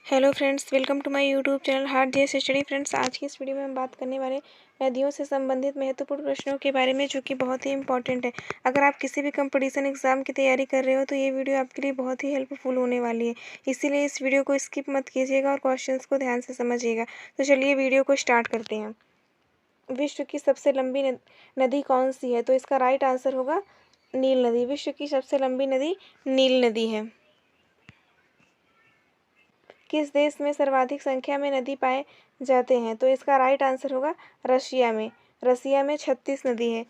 Hello friends, welcome to my YouTube channel hard JS study. Friends, आज की इस video में हम बात करने वाले नदियों से संबंधित महत्वपूर्ण प्रश्नों के बारे में, जो कि बहुत ही इंपॉर्टेंट है। अगर आप किसी भी कंपटीशन एग्जाम की तैयारी कर रहे हो तो ये वीडियो आपके लिए बहुत ही हेल्पफुल होने वाली है। इसीलिए इस वीडियो को स्किप मत कीजिएगा और क्वेश्चंस को ध्यान से समझिएगा। तो चलिए वीडियो को स्टार्ट करते हैं। विश्व की सबसे लंबी नदी कौन सी है? तो इसका राइट आंसर होगा नील नदी। विश्व की सबसे लंबी नदी नील नदी है। किस देश में सर्वाधिक संख्या में नदी पाए जाते हैं? तो इसका राइट आंसर होगा रशिया में। रशिया में 36 नदी है।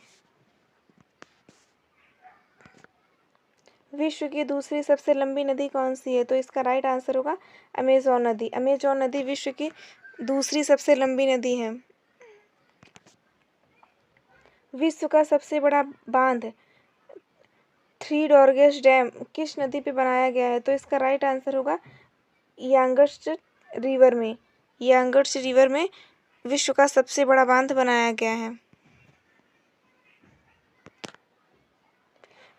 विश्व की दूसरी सबसे लंबी नदी कौन सी है? तो इसका राइट आंसर होगा अमेजोन नदी। अमेजोन नदी विश्व की दूसरी सबसे लंबी नदी है। विश्व का सबसे बड़ा बांध थ्री गॉर्गेस डैम किस नदी पे बनाया गया है? तो इसका राइट आंसर होगा यांगत्से रिवर में। यांगत्से रिवर में विश्व का सबसे बड़ा बांध बनाया गया है।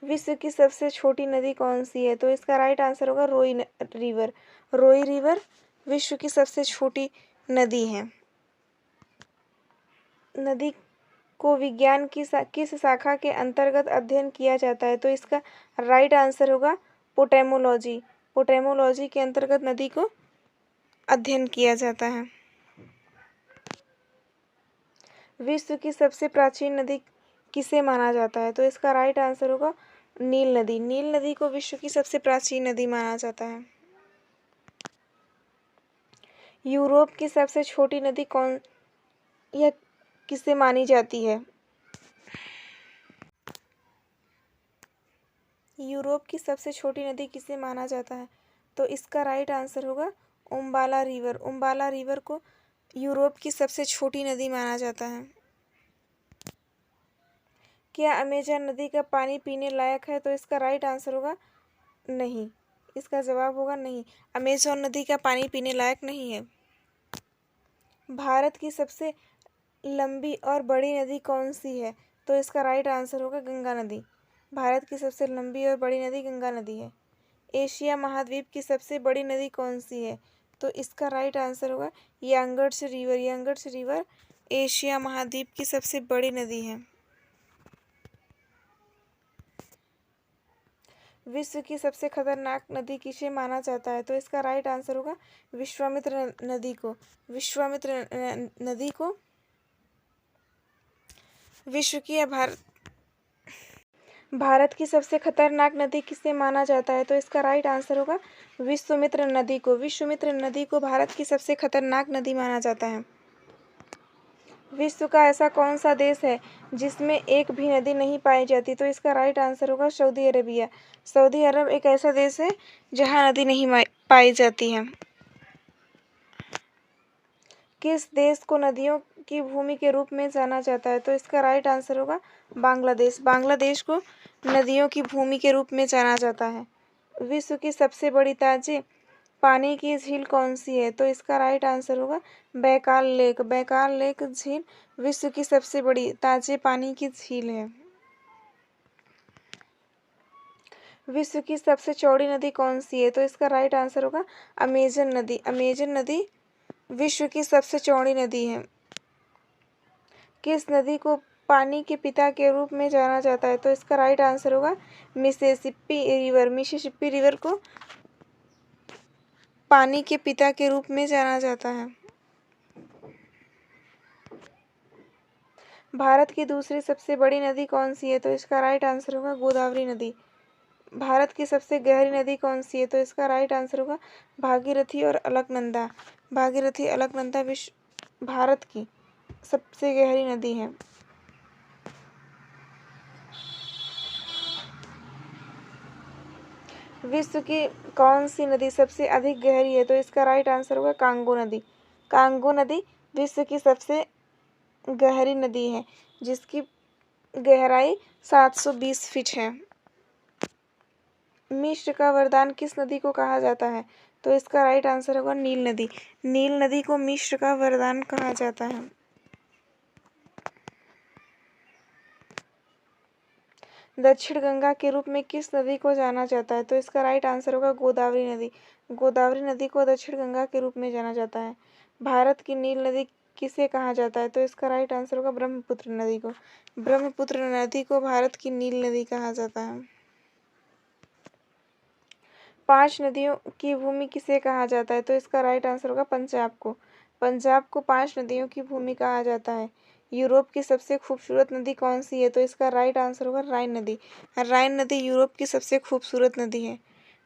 विश्व की सबसे छोटी नदी कौन सी है? तो इसका राइट आंसर होगा रोई रिवर। रोई रिवर विश्व की सबसे छोटी नदी है। नदी को विज्ञान की किस शाखा के अंतर्गत अध्ययन किया जाता है? तो इसका राइट आंसर होगा पोटेमोलॉजी। पोटेमोलॉजी के अंतर्गत नदी को अध्ययन किया जाता है। विश्व की सबसे प्राचीन नदी किसे माना जाता है? तो इसका राइट आंसर होगा नील नदी। नील नदी को विश्व की सबसे प्राचीन नदी माना जाता है। यूरोप की सबसे छोटी नदी कौन या किसे मानी जाती है? यूरोप की सबसे छोटी नदी किसे माना जाता है? तो इसका राइट आंसर होगा उम्बाला रिवर। उम्बाला रिवर को यूरोप की सबसे छोटी नदी माना जाता है। क्या अमेजन नदी का पानी पीने लायक है? तो इसका राइट आंसर होगा नहीं। इसका जवाब होगा नहीं, अमेजन नदी का पानी पीने लायक नहीं है। भारत की सबसे लंबी और बड़ी नदी कौन सी है? तो इसका राइट आंसर होगा गंगा नदी। भारत की सबसे लंबी और बड़ी नदी गंगा नदी है। एशिया महाद्वीप की सबसे बड़ी नदी कौन सी है? तो इसका राइट आंसर होगा Yangtse river. Yangtse river Asia महाद्वीप की सबसे बड़ी नदी है। विश्व की सबसे खतरनाक नदी किसे माना जाता है? तो इसका राइट आंसर होगा विश्वामित्र नदी को। विश्वामित्र नदी को विश्व की भारत की सबसे खतरनाक नदी किसे माना जाता है? तो इसका राइट आंसर होगा विश्वामित्र नदी को। विश्वामित्र नदी को भारत की सबसे खतरनाक नदी माना जाता है। विश्व का ऐसा कौन सा देश है जिसमें एक भी नदी नहीं पाई जाती? तो इसका राइट आंसर होगा सऊदी अरेबिया। सऊदी अरब एक ऐसा देश है जहां नदी नहीं पाई जाती है। किस देश को नदियों की भूमि के रूप में जाना जाता है? तो इसका राइट आंसर होगा बांग्लादेश। बांग्लादेश को नदियों की भूमि के रूप में जाना जाता है। विश्व की सबसे बड़ी ताजे पानी की झील कौन सी है? तो इसका राइट आंसर होगा बैकाल लेक। बैकाल लेक झील विश्व की सबसे बड़ी ताजे पानी की झील है। विश्व की सबसे चौड़ी नदी कौन सी है? तो इसका राइट आंसर होगा अमेजन नदी। अमेजन नदी विश्व की सबसे चौड़ी नदी है। किस नदी को पानी के पिता के रूप में जाना जाता है? तो इसका राइट आंसर होगा मिसिसिपी रिवर। मिसिसिपी रिवर को पानी के पिता के रूप में जाना जाता है। भारत की दूसरी सबसे बड़ी नदी कौन सी है? तो इसका राइट आंसर होगा गोदावरी नदी। भारत की सबसे गहरी नदी कौन सी है? तो इसका राइट आंसर होगा भागीरथी और अलकनंदा। भागीरथी अलकनंदा भारत की सबसे गहरी नदी है। विश्व की कौन सी नदी सबसे अधिक गहरी है? तो इसका राइट आंसर होगा कांगो नदी। कांगो नदी विश्व की सबसे गहरी नदी है, जिसकी गहराई 720 फीट है। मिस्र का वरदान किस नदी को कहा जाता है? तो इसका राइट आंसर होगा नील नदी। नील नदी को मिस्र का वरदान कहा जाता है। दक्षिण गंगा के रूप में किस नदी को जाना जाता है? तो इसका राइट आंसर होगा गोदावरी नदी। गोदावरी नदी को दक्षिण गंगा के रूप में जाना जाता है। भारत की नील नदी किसे कहा जाता है? तो इसका राइट आंसर होगा ब्रह्मपुत्र नदी को। ब्रह्मपुत्र नदी को भारत की नील नदी कहा जाता है। 5 नदियों की भूमि किसे कहा जाता है? तो इसका राइट आंसर होगा पंजाब को। पंजाब को 5 नदियों की भूमि कहा जाता है। यूरोप की सबसे खूबसूरत नदी कौन सी है? तो इसका राइट आंसर होगा राइन नदी। राइन नदी यूरोप की सबसे खूबसूरत नदी है।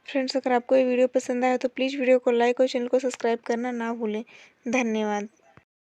फ्रेंड्स, अगर आपको ये वीडियो पसंद आया तो प्लीज़ वीडियो को लाइक और चैनल को सब्सक्राइब करना ना भूलें। धन्यवाद।